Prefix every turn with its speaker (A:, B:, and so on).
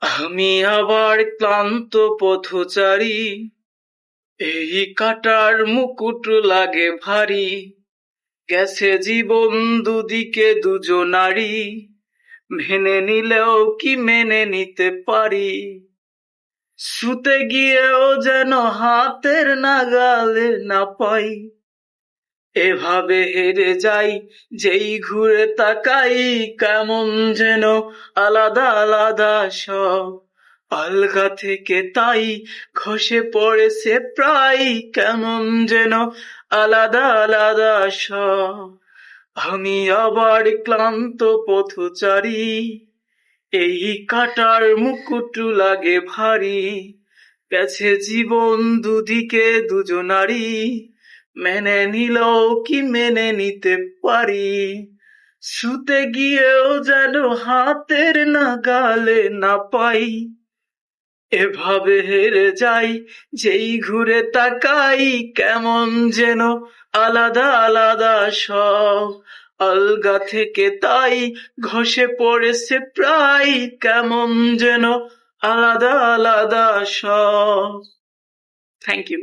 A: আমি আবার ক্লান্ত পথচারী, এই কাটার মুকুট লাগে ভারী, গেছে জীবন দুদিকে দুজনারই, মেনে নিলেও কি মেনে নিতে পারি, শুতে গিয়েও যেন হাতের নাগালে না পাই, এভাবে হেরে যাই যেই ঘুরে তাকাই, কেমন যেন আলাদা আলাদা সব, আলগা থেকে তাই খসে পড়েছে প্রায়, কেমন যেন আলাদা আলাদা সব। আমি আবার ক্লান্ত পথচারী, এই কাটার মুকুট লাগে ভারী, গেছে জীবন দুদিকে দুজনারই, মেনে নিলেও কি মেনে নিতে পারি, শুতে গিয়েও যেন হাতের নাগালে না পাই, এভাবে হেরে যাই যেই ঘুরে তাকাই, কেমন যেন আলাদা আলাদা সব, আলগা থেকে তাই ঘষে পড়েছে প্রায়, কেমন যেন আলাদা আলাদা সব। Thank you.